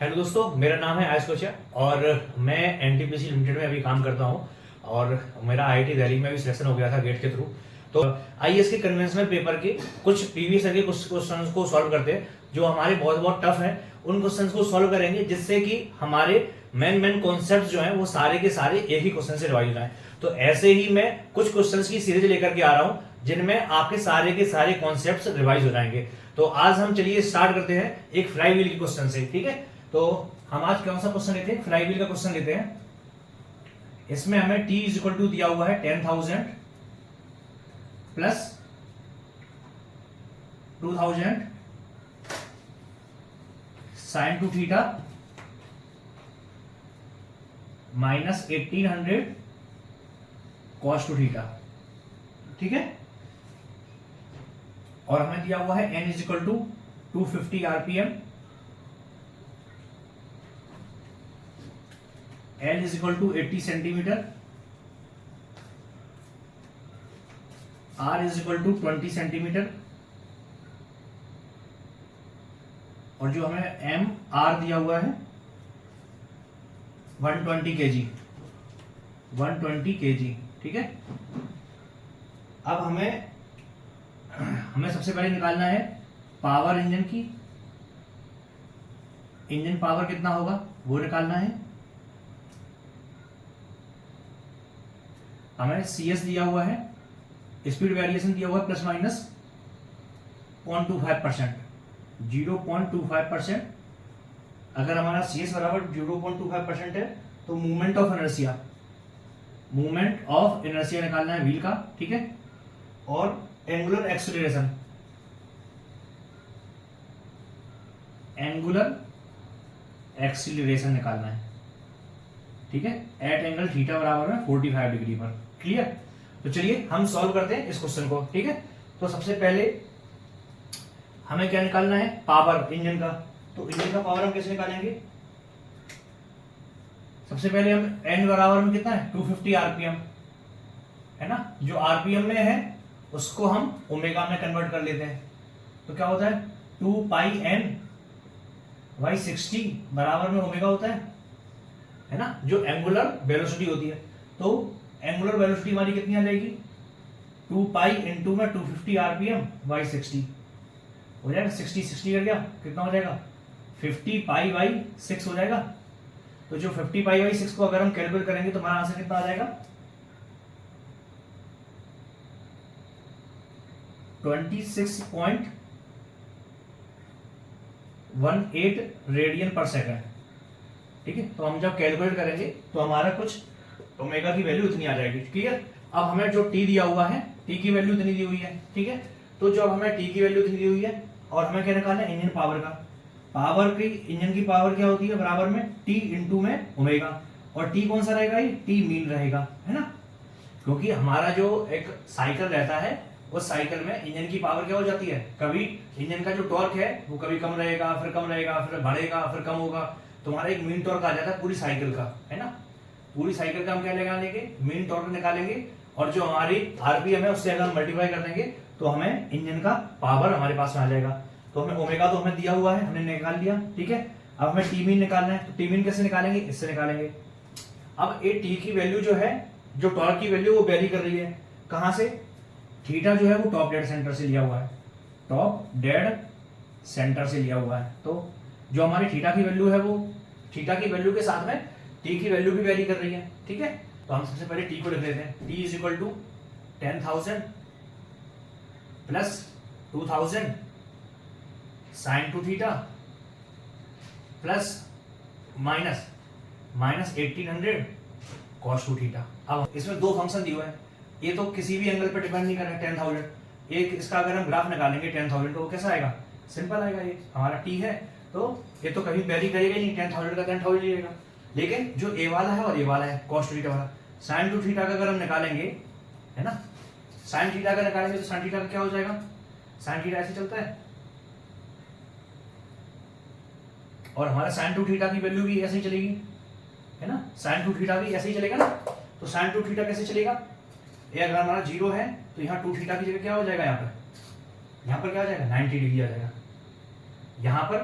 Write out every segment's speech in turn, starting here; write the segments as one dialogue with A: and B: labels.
A: Hello दोस्तों, मेरा नाम है आयुष कोचिया और मैं एनटीपीसी लिमिटेड में अभी काम करता हूँ और मेरा आईआईटी दिल्ली में भी सिलेक्शन हो गया था गेट के थ्रू। तो आईएएस के कन्वेंशनल पेपर के कुछ प्रीवियस ईयर के कुछ क्वेश्चंस को सॉल्व करते हैं जो हमारे बहुत बहुत टफ हैं। उन क्वेश्चंस को सॉल्व करेंगे जिससे कि हमारे मेन कॉन्सेप्ट जो हैं वो सारे के सारे एक ही क्वेश्चन से रिवाइज आए। तो ऐसे ही मैं कुछ क्वेश्चंस की सीरीज लेकर के आ रहा हूँ जिनमें आपके सारे के सारे कॉन्सेप्ट्स रिवाइज हो जाएंगे। तो आज हम चलिए स्टार्ट करते हैं एक फ्लाई व्हील के क्वेश्चन से, ठीक है। तो हम आज कौन सा क्वेश्चन लेते हैं? फ्लाई व्हील का क्वेश्चन लेते हैं। इसमें हमें t इज इक्वल टू दिया हुआ है 10,000 plus 2,000 sine two theta minus 1,800 cos two theta, ठीक है। और हमें दिया हुआ है n is equal to 250 RPM, L is equal to 80 centimetre, R is equal to 20 centimetre और जो हमें M R दिया हुआ है 120 केजी, 120 केजी, ठीक है। अब हमें सबसे पहले निकालना है पावर इंजन की। इंजन पावर कितना होगा वो निकालना है। हमें CS दिया हुआ है, स्पीड वेरिएशन दिया हुआ है प्लस माइनस 0.25%, 0.25%। अगर हमारा CS बराबर 0.25% है तो मूवमेंट ऑफ इनर्शिया निकालना है व्हील का, ठीक है। और एंगुलर एक्सीलरेशन निकालना है, ठीक है। एट एंगल थीटा बराबर है 45 डिग्री पर। क्लियर? तो चलिए हम सॉल्व करते हैं इस क्वेश्चन को, ठीक है। तो सबसे पहले हमें क्या निकालना है? पावर इंजन का। तो इंजन का पावर हम कैसे निकालेंगे? सबसे पहले हम n बराबर में कितना है 250 आरपीएम है ना। जो आरपीएम में है उसको हम ओमेगा में कन्वर्ट कर लेते हैं। तो क्या होता है 2 पाई n बाई 60 बराबर में ओमेगा होता है ना, जो एंगुलर वेलोसिटी होती है। तो एंगुलर वेलोसिटी हमारी कितनी आ जाएगी 2 पाई इंटू में 250 आरपीएम बाई 60 हो जाएगा। 60 कर गया, कितना हो जाएगा 50 पाई बाई 6 हो जाएगा। तो जो 50 पाई बाई 6 को अगर हम कैलकुलेट करेंगे तो हमारा आंसर कितना आ जाएगा 26.18 रेडियन पर सेकंड, ठीक है। तो हम जब कैलकुलेट करेंगे तो हमारा कुछ ओमेगा की वैल्यू इतनी आ जाएगी। क्लियर? अब हमें जो t दिया हुआ है, t की वैल्यू इतनी दी हुई है, ठीक है। तो जब हमें t की वैल्यू इतनी दी हुई है और हमें क्या निकालना है इंजन पावर का। पावर की इंजन की पावर क्या होती है बराबर में t इंटू में ओमेगा। और t कौन सा रहेगा? ये t मीन रहेगा, है ना। क्योंकि हमारा जो एक साइकिल रहता है उस साइकिल में इंजन की पावर क्या हो जाती है, कभी इंजन का जो टॉर्क है वो कभी कम रहेगा, फिर कम रहेगा, फिर बढ़ेगा, फिर कम होगा। तो हमारा एक मीन टॉर्क आ जाता है पूरी साइकिल का, है ना। पूरी साइकिल का हम क्या निकालेंगे? मीन टॉर्क निकालेंगे। और जो हमारी आरपीएम है उससे अगर हम मल्टीप्लाई कर देंगे तो हमें इंजन का पावर हमारे पास में आ जाएगा। तो हमें ओमेगा तो हमें दिया हुआ है, हमने निकाल लिया, ठीक है। अब हमें टी मीन निकालना है। तो टी मीन कैसे निकालेंगे? इससे निकालेंगे। अब ये टी की वैल्यू जो है, जो टॉर्क की वैल्यू वो वेरी कर रही है कहां से? थीटा जो है वो टॉप डेड सेंटर से लिया हुआ है, टॉप डेड सेंटर से लिया हुआ है। तो जो हमारी थीटा की वैल्यू है वो थीटा की वैल्यू के साथ में टी की वैल्यू भी वेरी कर रही है, ठीक है। तो हम सबसे पहले टी को लिख लेते हैं। T is equal to 10,000 plus 2,000 sine two theta plus minus 1,800 cos two theta. अब इसमें दो फंक्शन दिए हुए हैं, ये तो किसी भी एंगल पर डिपेंड नहीं कर रहे हैं। 10,000 एक इसका अगर हम ग्राफ निकालेंगे 10,000 तो वो कैसा आएगा? सिंपल आएगा। ये हमारा टी है तो ये तो कभी वेरी करेगा ही नहीं, 10,000 का 10,000 रहेगा। लेकिन जो ए वाला है और ए वाला है कॉस टू थीटा वाला, साइन टू थीटा का अगर हम निकालेंगे, है ना, साइन थीटा का निकालेंगे तो साइन थीटा का क्या हो जाएगा? साइन थीटा ऐसे चलता है और हमारा साइन टू थीटा की वैल्यू भी ऐसे ही चलेगी, है ना। साइन टू थीटा भी ऐसे ही चलेगा ना। तो साइन टू थीटा कैसे चलेगा? ये अगर हमारा 0 है तो यहाँ 2 थीटा की जगह क्या हो जाएगा? यहाँ पर क्या आ जाएगा? 90 डिग्री आ जाएगा। यहाँ पर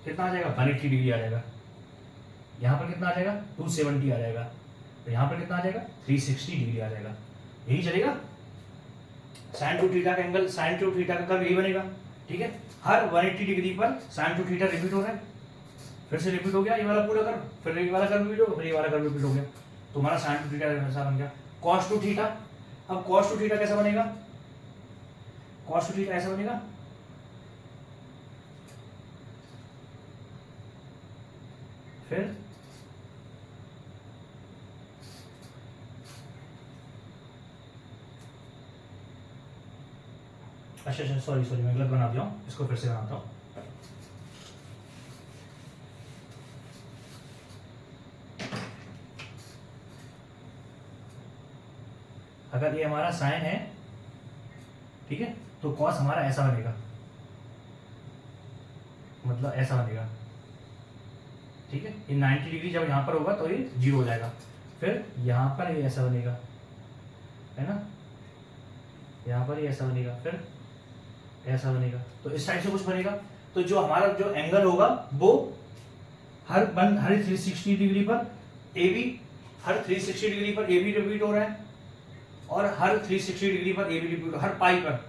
A: कितना आ जाएगा? 180 डिग्री आ जाएगा। यहाँ पर कितना आ जाएगा 270 आ जाएगा, तो यहाँ पर कितना आ जाएगा 360 डिग्री आ जाएगा। यही चलेगा साइन टू थीटा का एंगल, साइन टू थीटा का कर्व यही बनेगा। ठीक है, हर 180 डिग्री पर साइन टू थीटा रिपीट हो रहा है, फिर से रिपीट हो गया ये वाला पूरा कर्व, फिर ये वाला कर्व रिपीट हो गया, फिर ये वाला कर्व रिपीट हो गया, तो हमारा साइन टू थीटा ऐसा बन गया। कॉस टू थीटा, अब कॉस टू थीटा कैसा बनेगा, कॉस टू थीटा ऐसा बनेगा, फिर अच्छा सॉरी मैं गलत बना दिया हूँ, इसको फिर से बनाता हूँ। अगर ये हमारा साइन है, ठीक है, तो कॉस हमारा ऐसा बनेगा, मतलब ऐसा बनेगा। ठीक है, ये 90 डिग्री जब यहाँ पर होगा तो ये 0 हो जाएगा, फिर यहाँ पर ये ऐसा बनेगा, है ना, यहाँ पर ये ऐसा बनेगा, फिर ऐसा बनेगा, तो इस टाइप से कुछ बनेगा। तो जो हमारा जो एंगल होगा वो हर 360 डिग्री पर ए बी, हर 360 डिग्री पर ए बी रिपीट हो रहा है, और हर 360 डिग्री पर ए बी रिपीट हो, हर पाई पर,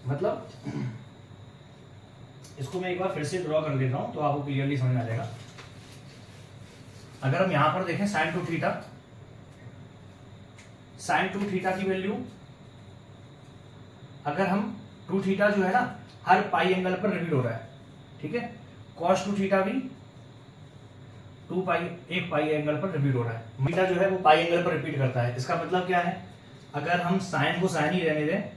A: मतलब इसको मैं एक बार फिर से ड्रॉ कर देता हूं तो आपको क्लियरली समझ में आ जाएगा। अगर हम यहां पर देखें sign two theta, sign two theta की वैल्यू, अगर हम टू थीटा जो है ना हर पाई एंगल पर रिपीट हो रहा है, ठीक है, कॉस टू थीटा भी एक पाई एंगल पर रिपीट हो रहा है, थीटा जो है वो पाई एंगल पर रिपीट करता है। इसका मतलब क्या है, अगर हम साइन को साइन ही रहने दें,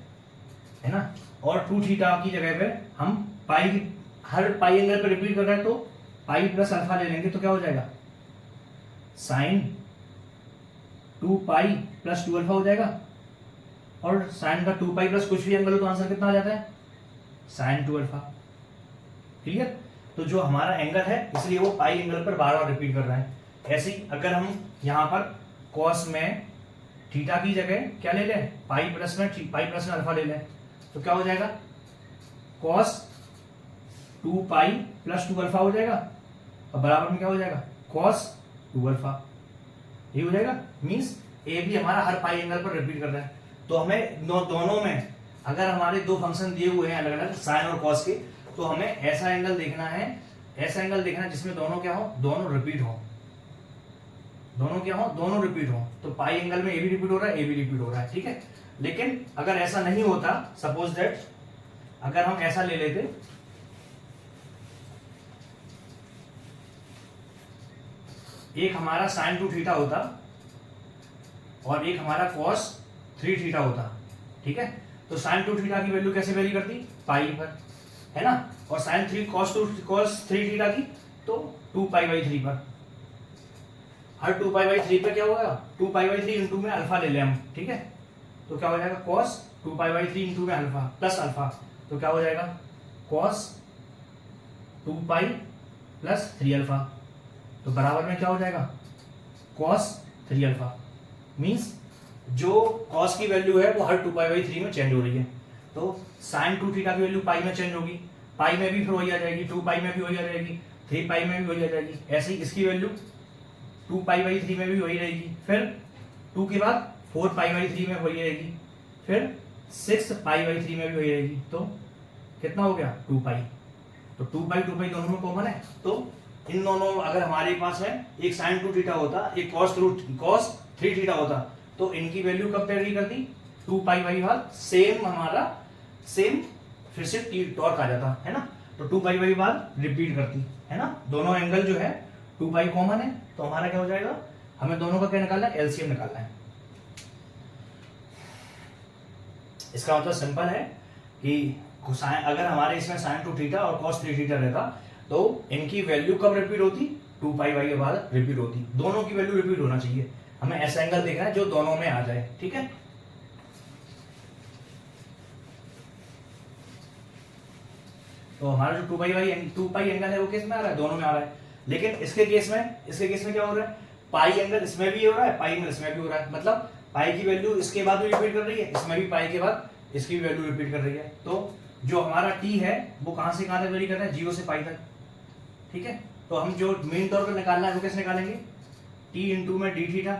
A: है ना, और टू थीटा की जगह पे हम पाई, हर पाई एंगल पर रिपीट कर रहे हैं तो पाई प्लस अल्फा ले लेंगे, तो क्या हो जाएगा साइन 2 पाई प्लस 2 अल्फा हो जाएगा, और साइन का 2 पाई प्लस कुछ भी एंगल हो तो आंसर कितना आ जाता है साइन 2 अल्फा। क्लियर, तो जो हमारा एंगल है इसलिए वो पाई एंगल पर बार बार रिपीट कर रहा है। ऐसे ही अगर हम यहाँ पर कॉस में थीटा की जगह क्या ले लें, पाई प्लस में अल्फा ले लें, तो क्या हो जाएगा कॉस 2 पाई प्लस 2 अल्फा हो जाएगा, और बराबर में क्या हो जाएगा कॉस 2 अल्फा, ये हो जाएगा। मीन्स ए भी हमारा हर पाई एंगल पर रिपीट कर रहा है। तो हमें दोनों में अगर हमारे दो फंक्शन दिए हुए हैं अलग अलग साइन और कॉस के, तो हमें ऐसा एंगल देखना है, ऐसा एंगल देखना है जिसमें दोनों क्या हो, दोनों रिपीट हो, दोनों क्या हो, दोनों रिपीट हो। तो पाई एंगल में ए भी रिपीट हो रहा है, ए भी रिपीट हो रहा है, ठीक है। लेकिन अगर ऐसा नहीं होता, सपोज दैट अगर हम ऐसा ले लेते, एक हमारा साइन 2 थीटा होता और एक हमारा कॉस 3 थीटा होता, ठीक है, तो साइन 2 थीटा की वैल्यू कैसे वेरी करती, पाई पर, है ना, और साइन 3 कॉस 3 थीटा की तो 2 पाई बाई 3 पर। हर 2 पाई बाई 3 पर क्या होगा, 2 पाई बाई 3 इंटू में अल्फा ले लें हम, ठीक है, तो क्या हो जाएगा कॉस 2 पाई बाई 3 इंटू में अल्फा प्लस अल्फा, तो क्या हो जाएगा कॉस 2 पाई प्लस 3 अल्फा, तो बराबर में क्या हो जाएगा कॉस 3 अल्फा। मीन्स जो कॉस की वैल्यू है वो हर 2 पाई बाई 3 में चेंज हो रही है, तो साइन 2 थीटा की वैल्यू पाई में चेंज होगी, पाई में भी फिर वही आ जाएगी, 2 पाई में भी वही आ जाएगी, 3 पाई में भी वही आ जाएगी। ऐसे ही इसकी वैल्यू 2 पाई बाई 3 में भी वही रहेगी, फिर 2 के बाद 4 पाई बाई 3 में वही रहेगी, फिर 6 पाई बाई 3 में भी वही रहेगी, तो कितना हो गया 2 पाई। तो 2 पाई दोनों में कॉमन है, तो इन दोनों अगर हमारे पास में एक साइन 2 थीटा होता, एक कॉस 3 थीटा होता, तो इनकी वैल्यू कब वेरी करती 2 पाई बाई बाद सेम हमारा सेम फिर से टॉर्क आ जाता है ना, तो 2 पाई बाई बाद रिपीट करती है ना, दोनों एंगल जो है 2 पाई कॉमन है, तो हमारा क्या हो जाएगा, हमें दोनों का क्या निकालना है, एलसीएम निकालना है। इसका मतलब सिंपल है कि अगर हमारे इसमें साइन 2 थीटा और कॉस 3 थीटा रहता तो इनकी वैल्यू कब रिपीट होती, 2 पाई बाई के बाद रिपीट होती, दोनों की वैल्यू रिपीट होना चाहिए, हमें ऐसा एंगल देखना है जो दोनों में आ जाए, ठीक है। तो हमारा जो 2 पाई एंगल है वो किस में आ रहा है, दोनों में आ रहा है। लेकिन इसके केस में क्या हो रहा है, पाई एंगल इसमें भी हो रहा है, पाई एंगल इसमें भी हो रहा है, मतलब पाई की वैल्यू इसके बाद भी रिपीट कर रही है, इसमें भी पाई के बाद इसकी भी वैल्यू रिपीट कर रही है। तो जो हमारा टी है वो कहां से कहां तक वेरी कर रहा है, 0 से पाई तक, ठीक है। तो हम जो मेन तौर पर निकालना है वो कैसे निकालेंगे, टी इंटू में डी थीटा,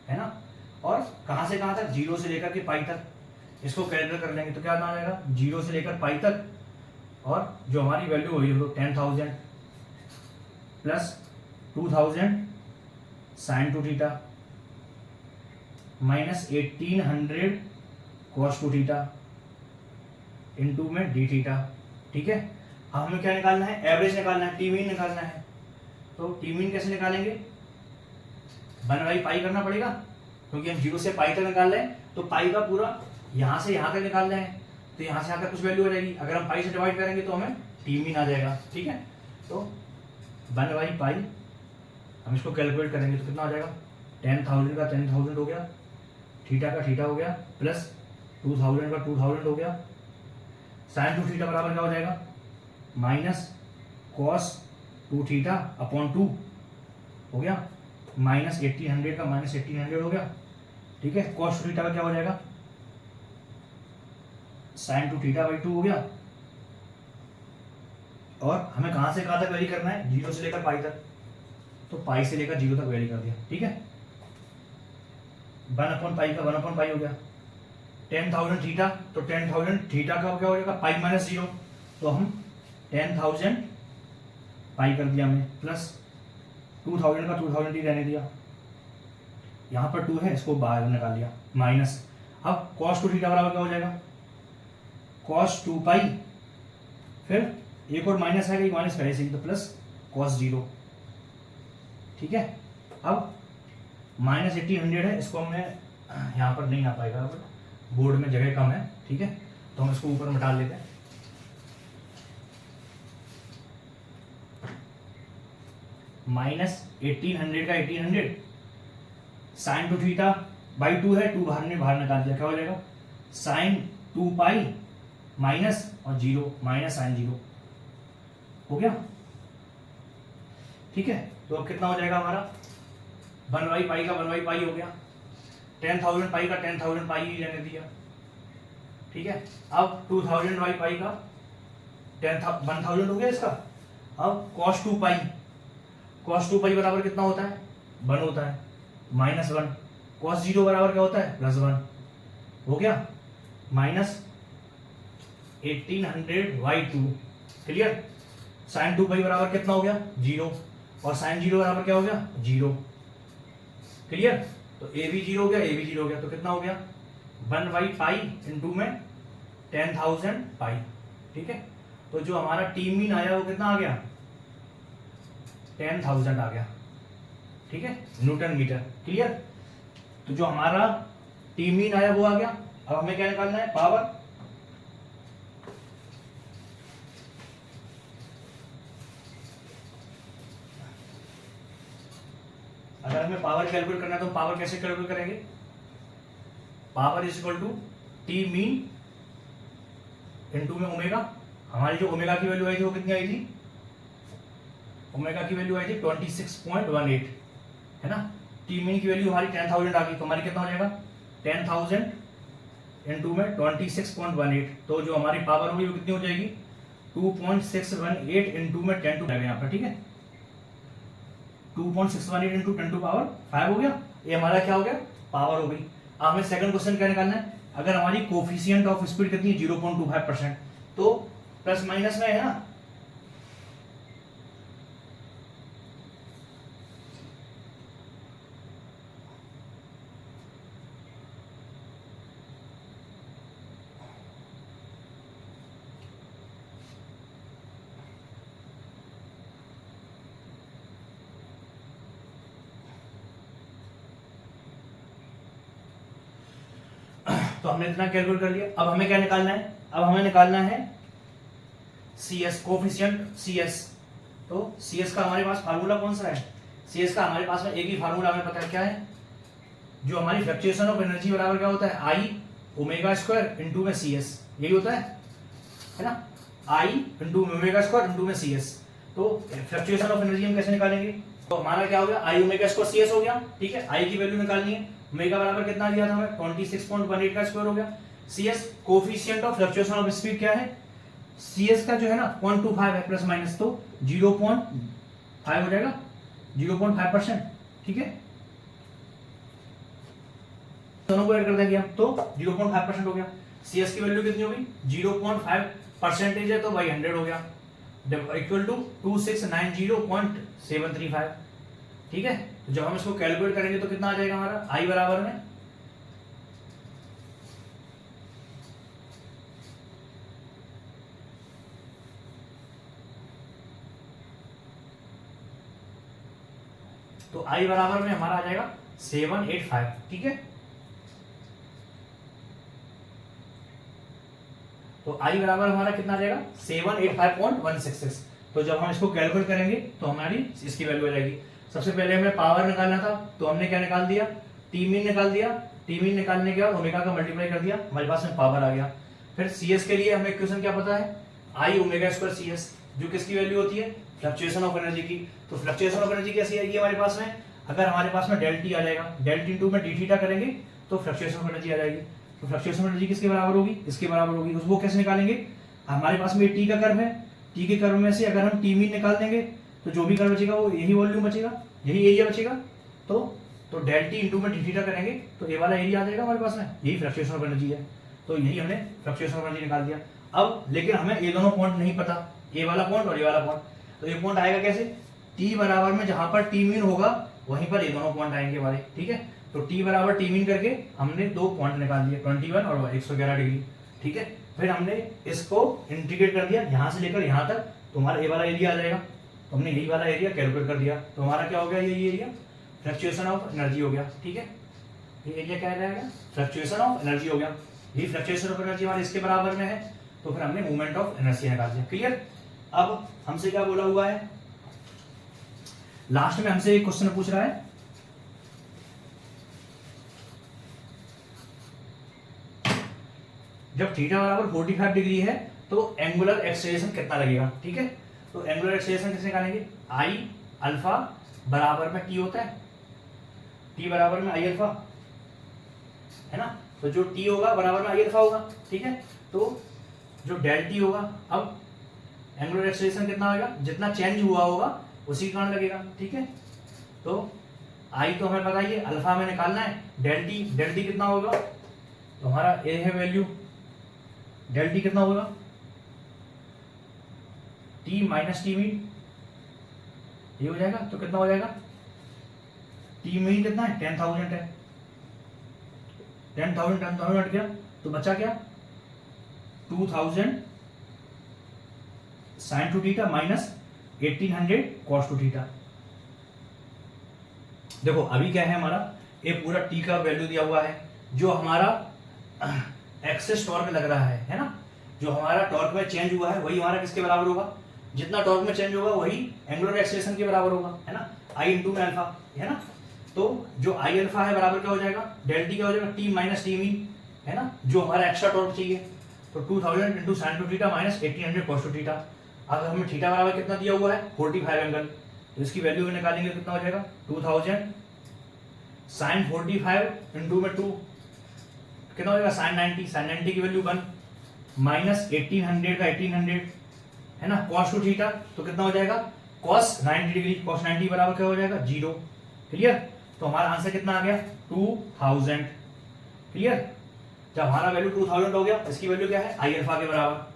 A: है ना, और कहाँ से कहाँ तक, जीरो से लेकर के पाई तक, इसको कैलकुलेट कर लेंगे तो क्या आ जाएगा, जीरो से लेकर पाई तक, और जो हमारी वैल्यू हुई वो 10,000 plus 2,000 sine two theta minus 1800 cos two theta into में डी थीटा। ठीक है, अब हमें क्या निकालना है, एवरेज निकालना है, टी मीन निकालना है। तो टी मीन कैसे निकालेंगे, 1/पाई करना पड़ेगा, क्योंकि हम जीरो से पाई तक निकाल रहे हैं, तो पाई का पूरा यहाँ से यहाँ तक निकाल रहे हैं, तो यहाँ से यहाँ तक कुछ वैल्यू हो जाएगी। अगर हम पाई से डिवाइड करेंगे तो हमें टी मीन आ जाएगा। ठीक है, तो 1/पाई हम इसको कैलकुलेट करेंगे तो कितना हो जाएगा, 10,000 का 10,000 हो गया, थीटा का थीटा हो गया, प्लस 2,000 का 2,000 हो गया, साइन टू थीटा बराबर क्या हो जाएगा, minus cos two theta upon 2 हो गया, माइनस 1800 का माइनस 1800 हो गया। ठीक है, कॉस टू थीटा का क्या हो जाएगा, साइन टू थीटा बाई 2 हो गया। और हमें कहां से कहां तक वेरी करना है, जीरो से लेकर पाई तक, तो पाई से लेकर जीरो तक वेरी कर दिया। ठीक है, 1/पाई का 1/पाई हो गया, 10,000 थीटा, तो 10,000 थीटा का क्या हो जाएगा, पाई माइनस जीरो, तो हम 10,000 पाई कर दिया हमने, प्लस 2,000 का 2,000 ही रहने दिया, यहाँ पर 2 है इसको बाहर निकाल लिया, माइनस, अब कॉस टू थीटा बराबर क्या हो जाएगा, कॉस 2 पाई, फिर एक और माइनस है, माइनस पहले से ही, तो प्लस कॉस 0। ठीक है, अब माइनस 1800 है, इसको हमने यहाँ पर नहीं आ पाएगा, बोर्ड में जगह कम है। ठीक है, तो हम इसको ऊपर मिटा लेते हैं, माइनस 1800 का 1800 साइन टू थीटा बाई 2 है, 2 बाहर निकाल दिया, क्या हो जाएगा, साइन 2 पाई माइनस और 0 माइनस साइन 0 हो गया। ठीक है, तो अब कितना हो जाएगा हमारा, 1/पाई का 1/पाई हो गया, 10,000 पाई का 10,000 पाई ही रहने दिया। ठीक है, अब 2,000/पाई का 1,000 हो गया इसका। अब cos 2 पाई, cos 2 पाई बराबर कितना होता है, 1 होता है, माइनस 1, cos 0 बराबर क्या होता है, +1 हो गया, माइनस 1800/2। क्लियर, साइन 2 पाई बराबर कितना हो गया, 0, और साइन 0 बराबर क्या हो गया, 0। क्लियर, तो ए भी 0 हो गया, ए भी 0 हो गया, तो कितना हो गया, 1/पाई इंटू में 10,000 पाई। ठीक है, तो जो हमारा टी मीन आया वो कितना आ गया, 10,000 आ गया। ठीक है, न्यूटन मीटर। क्लियर, तो जो हमारा टी मीन आया वो आ गया। अब हमें क्या निकालना है, पावर। अगर हमें पावर कैलकुलेट करना है तो पावर कैसे कैलकुलेट करेंगे, power is equal to T mean into में ओमेगा। हमारी जो ओमेगा की वैल्यू आई थी वो कितनी आई थी, ओमेगा की वैल्यू आई थी 26.18, है ना। टी मीन की वैल्यू हमारी 10,000 आ गई, तो हमारी कितना हो जाएगा, 10,000 इंटू में 26.18, तो जो हमारी पावर होगी वो कितनी हो जाएगी, 2.618 इंटू में 10 टू यहाँ पर। ठीक है, 2.618 इंटू 10 टू पावर 5 हो गया, ये हमारा क्या हो गया, पावर हो गई। अब हमें सेकंड क्वेश्चन क्या निकालना है, अगर हमारी कोफिशिएंट ऑफ स्पीड कितनी है, 0.25%, तो प्लस माइनस में है ना, तो हमने इतना कैलकुलेट कर लिया। अब हमें क्या निकालना है, अब हमें निकालना है CS, कोफिशिएंट CS। तो CS का हमारे पास फार्मूला कौन सा है, CS का हमारे पास में एक ही फार्मूला हमें पता है, क्या है, जो हमारी फ्लक्चुएशन ऑफ एनर्जी बराबर क्या होता है, I ओमेगा स्क्वायर इंटू में CS, यही होता है ना, I into omega square into में CS। तो फ्लक्चुएशन ऑफ एनर्जी हम कैसे निकालेंगे, तो हमारा क्या हो गया, I ओमेगा स्क्वायर CS हो गया। ठीक है, I की वैल्यू निकालनी है, ओमेगा बराबर कितना दिया था हमें, 26.18 का स्क्वायर हो गया। CS coefficient of fluctuation of speed क्या है, CS का जो है ना 0.25 है प्लस माइनस, तो 5 हो जाएगा, 0.5%। ठीक है, दोनों को ऐड कर देंगे हम तो 0.5% हो गया। CS की वैल्यू कितनी होगी, 0.5% है तो भाई 100 हो गया, इक्वल टू 2690.735। ठीक है, तो जब हम इसको कैलकुलेट करेंगे तो कितना आ जाएगा हमारा, I बराबर में तो I बराबर में हमारा आ जाएगा 785। ठीक है, तो I बराबर हमारा कितना आ जाएगा 785.166। तो जब हम इसको कैलकुलेट करेंगे तो हमारी इसकी वैल्यू आ जाएगी। सबसे पहले हमें पावर निकालना था तो हमने क्या निकाल दिया, टी मीन निकाल दिया। टी मीन निकालने के बाद ओमेगा का मल्टीप्लाई कर दिया, हमारे पास में पावर आ गया। फिर CS के लिए हमें इक्वेशन क्या पता है, I ओमेगा स्क्वायर CS, जो किसकी वैल्यू होती है, फ्लक्चुएशन ऑफ एनर्जी की। तो फ्लक्चुएशन ऑफ एनर्जी कैसी आएगी हमारे पास में, अगर हमारे पास में डेल टी आ जाएगा, डेल टी इंटू में डी थीटा करेंगे तो फ्लक्चुएशन ऑफ एनर्जी आ जाएगी। तो फ्लक्चुएशन ऑफ एनर्जी किसके बराबर होगी, इसके बराबर होगी। उसको कैसे निकालेंगे, हमारे पास में टी का कर्व है, टी के कर्व में से अगर हम टी मीन निकाल देंगे तो जो भी कर्व बचेगा वो यही वॉल्यूम बचेगा, यही एरिया बचेगा। तो डेल टी इंटू में डी थीटा करेंगे तो ये वाला एरिया आ जाएगा हमारे पास में, यही फ्लक्चुएशन ऑफ एनर्जी है। तो यही हमने फ्लक्चुएशन ऑफ एनर्जी निकाल दिया। अब लेकिन हमें ये दोनों पॉइंट नहीं पता, ये वाला पॉइंट और ये वाला पॉइंट। तो ये पॉइंट आएगा कैसे, टी बराबर में जहां पर टी मीन होगा वहीं पर ये दोनों पॉइंट आएंगे हमारे। ठीक है, तो टी बराबर टी मीन करके हमने दो पॉइंट निकाल दिए, 21 और 111 डिग्री। ठीक है, फिर हमने इसको इंटीग्रेट कर दिया यहां से लेकर यहां तक, तो हमारा ये वाला एरिया आ जाएगा। तो हमने यही वाला एरिया कैलकुलेट कर दिया, तो हमारा क्या हो गया, ये एरिया फ्लक्चुएशन ऑफ एनर्जी हो गया। ठीक है, ये एरिया क्या रहेगा, फ्लक्चुएशन ऑफ एनर्जी हो गया। ये फ्लक्चुएशन ऑफ एनर्जी हमारे इसके बराबर में है, तो फिर हमने मूवमेंट ऑफ एनर्जी निकाल दिया। क्लियर। अब हमसे क्या बोला हुआ है, लास्ट में हमसे एक क्वेश्चन पूछ रहा है, जब थीटा बराबर 45 डिग्री है तो एंगुलर एक्सेलरेशन कितना लगेगा। ठीक है, तो एंगुलर एक्सेलरेशन कैसे निकालेंगे, आई अल्फा बराबर में टी होता है, टी बराबर में आई अल्फा है ना, तो जो टी होगा बराबर में आई अल्फा होगा। ठीक है, तो जो डेल टी होगा, अब एंगुलर एक्सेलरेशन कितना होगा, जितना चेंज हुआ होगा उसी के कारण लगेगा। ठीक है, तो आई तो हमें पता ही है, अल्फा में निकालना है, डेल टी कितना होगा, तो हमारा ए है वैल्यू, डेल टी कितना होगा, टी माइनस टी मीन, ये हो जाएगा। तो कितना हो जाएगा, टी मीन कितना है, 10,000 है, 10,000 हट गया तो बचा क्या, 2,000 sine two theta minus 1800 cos two theta. देखो अभी क्या है हमारा, ये पूरा टी का वैल्यू दिया हुआ है, जो हमारा एक्सेस टॉर्क लग रहा है ना, जो हमारा टॉर्क में चेंज हुआ है वही हमारा किसके बराबर होगा, जितना टॉर्क में चेंज होगा वही एंगुलर एक्सेलरेशन के बराबर होगा, है ना, आई इंटू में अल्फा, है ना। तो जो आई अल्फा है बराबर क्या हो जाएगा, डेल टी क्या हो जाएगा, टी माइनस टी मीन, है ना, जो हमारा एक्स्ट्रा टॉर्क चाहिए। तो 2000 into sine two theta minus 1800 cos two theta. अगर हमें थीटा बराबर कितना दिया हुआ है, 45 एंगल, तो इसकी वैल्यू निकालेंगे कितना हो जाएगा, 2000 साइन 45 इंटू में 2 कितना हो जाएगा, साइन 90, साइन 90 की वैल्यू 1 माइनस 1800 का 1800, है ना, कॉस टू थीटा तो कितना हो जाएगा, कॉस 90 डिग्री, कॉस 90 बराबर क्या हो जाएगा, 0। क्लियर। तो हमारा आंसर कितना आ गया, 2000। क्लियर। जब हमारा वैल्यू 2000 हो गया, इसकी वैल्यू क्या है, आई अल्फा के बराबर।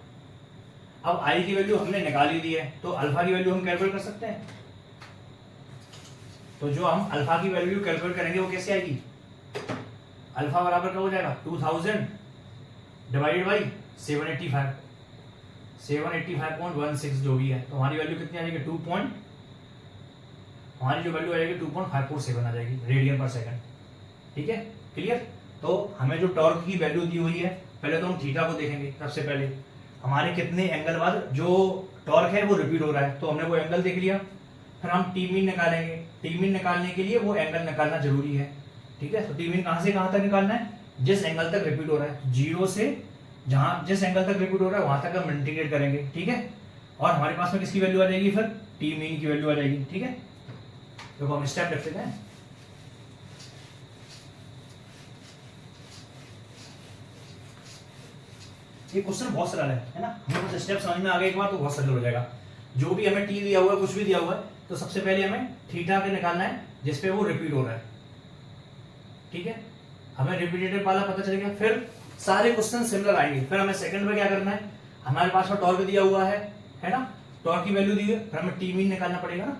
A: अब आई की वैल्यू हमने निकाल ही दी है, तो अल्फा की वैल्यू हम कैलकुलेट कर सकते हैं। तो जो हम अल्फा की वैल्यू कैलकुलेट करेंगे वो कैसे आएगी, अल्फा बराबर क्या हो जाएगा, 2000 डिवाइडेड बाई 785, 785.16 जो भी है, तो हमारी वैल्यू कितनी आ जाएगी, हमारी जो वैल्यू आ जाएगी 2.547 आ जाएगी रेडियन पर सेकंड। ठीक है, क्लियर। तो हमें जो टॉर्क की वैल्यू दी हुई है, पहले तो हम थीटा को देखेंगे। सबसे पहले हमारे कितने एंगल बाद जो टॉर्क है वो रिपीट हो रहा है, तो हमने वो एंगल देख लिया। फिर हम टी मीन निकालेंगे, टी मीन निकालने के लिए वो एंगल निकालना जरूरी है। ठीक है, तो टी मीन कहां से कहां तक निकालना है, जिस एंगल तक रिपीट हो रहा है, 0 से जहां जिस एंगल तक रिपीट हो रहा है वहां तक हम इंटीग्रेट करेंगे। ठीक है, और हमारे पास में किसकी वैल्यू आ जाएगी, फिर टी मीन की वैल्यू आ जाएगी। ठीक है, देखो हम स्टेप लिख लेते हैं। ये क्वेश्चन बहुत सरल है ना, हमें कुछ स्टेप समझ में आ गए एक बार तो बहुत सरल हो जाएगा। जो भी हमें टी दिया हुआ है, कुछ भी दिया हुआ है, तो सबसे पहले हमें थीटा के निकालना है जिसपे वो रिपीट हो रहा है, ठीक है। हमें रिपीटेटिव वाला पता चल गया, फिर सारे क्वेश्चन सिमिलर आएंगे। फिर हमें सेकंड में क्या करना है, हमारे पास में टॉर्क दिया हुआ है ना, टॉर्क की वैल्यू दी है, फिर हमें टी मीन निकालना पड़ेगा ना।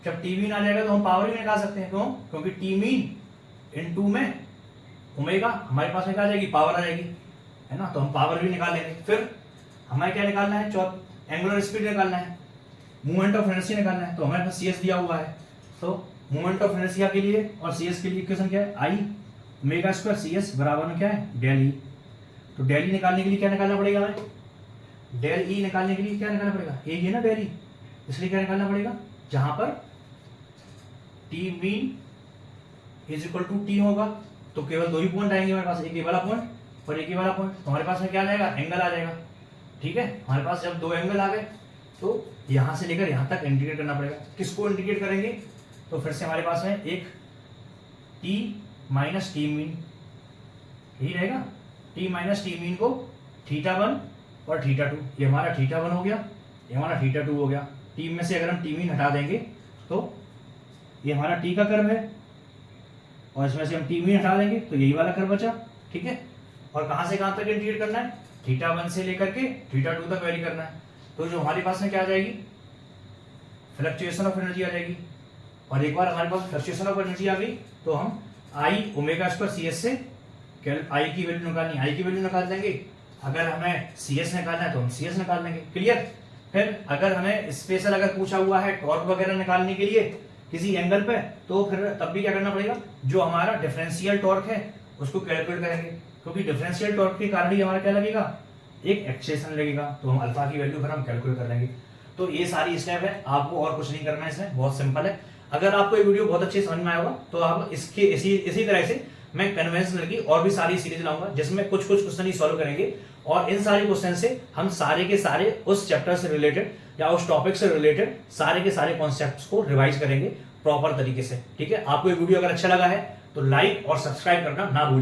A: जब टी मीन आ जाएगा तो हम पावर भी निकाल सकते हैं, क्यों? क्योंकि टी मीन इन 2 में ओमेगा, हमारे पास में क्या आ जाएगी, पावर आ जाएगी, है ना, तो हम पावर भी निकाल लेंगे। फिर हमें क्या निकालना है, एंगुलर स्पीड निकालना है, मूवमेंट ऑफ इनर्शिया निकालना है। तो हमारे पास CS दिया हुआ है, तो मूवमेंट ऑफ इनर्शिया के लिए और CS के लिए इक्वेशन क्या है, I ओमेगा स्क्वायर CS बराबर में क्या है, डेल ई। तो डेल ई निकालने के लिए क्या निकालना पड़ेगा हमें, डेल ई निकालने के लिए क्या निकालना पड़ेगा, ए ही है ना डेल ई, इसलिए क्या निकालना पड़ेगा, जहां पर T mean is equal to T होगा तो केवल 2 ही पॉइंट आएंगे हमारे पास, एक ये वाला पॉइंट और एक ये वाला पॉइंट। तो हमारे पास में क्या आ जाएगा, एंगल आ जाएगा, ठीक है। हमारे पास जब 2 एंगल आ गए तो यहां से लेकर यहां तक इंडिकेट करना पड़ेगा। किसको इंडिकेट करेंगे, तो फिर से हमारे पास में एक टी माइनस टी मीन, यही रहेगा, टी माइनस टी मीन को θ1 और θ2, ये हमारा θ1 हो गया, ये हमारा θ2 हो गया। टी में से अगर हम टी मीन हटा देंगे तो ये हमारा टी का कर्व है, और इसमें से हम टी मीन हटा देंगे तो यही वाला कर्व बचा, ठीक है। और कहां से कहां तक इंटीग्रेट करना है, θ1 से लेकर के θ2 तक वेरी करना है। तो जो हमारे पास में क्या आ जाएगी, फ्लक्चुएशन ऑफ एनर्जी आ जाएगी। और एक बार हमारे पास फ्लक्चुएशन ऑफ एनर्जी आ गई तो हम आई ओमेगा स्क्वायर CS से आई की वैल्यू निकालनी, आई की वैल्यू निकाल देंगे। अगर हमें CS निकालना है तो हम CS निकाल देंगे, क्लियर। फिर अगर हमें स्पेशल अगर पूछा हुआ है टॉर्क वगैरह निकालने के लिए किसी एंगल पे, तो फिर तब भी क्या करना पड़ेगा, जो हमारा डिफरेंशियल टॉर्क है उसको कैलकुलेट करेंगे, क्योंकि डिफरेंशियल टॉर्क के कारण ही हमारा क्या लगेगा, एक एक्सेशन लगेगा, तो हम अल्फा की वैल्यू फिर हम कैलकुलेट कर लेंगे। तो ये सारी स्टेप है, आपको और कुछ नहीं करना है, इसमें बहुत सिंपल है। अगर आपको ये वीडियो बहुत अच्छे समझ में आया होगा तो आप इसके इसी तरह से मैं कन्वेंशनल की और भी सारी सीरीज लाऊंगा जिसमें कुछ क्वेश्चन ही सॉल्व करेंगे, और इन सारे क्वेश्चन से हम सारे के सारे उस चैप्टर से रिलेटेड या उस टॉपिक से रिलेटेड सारे के सारे कॉन्सेप्ट्स को रिवाइज करेंगे प्रॉपर तरीके से, ठीक है। आपको ये वीडियो अगर अच्छा लगा है तो लाइक और सब्सक्राइब करना ना भूलिए।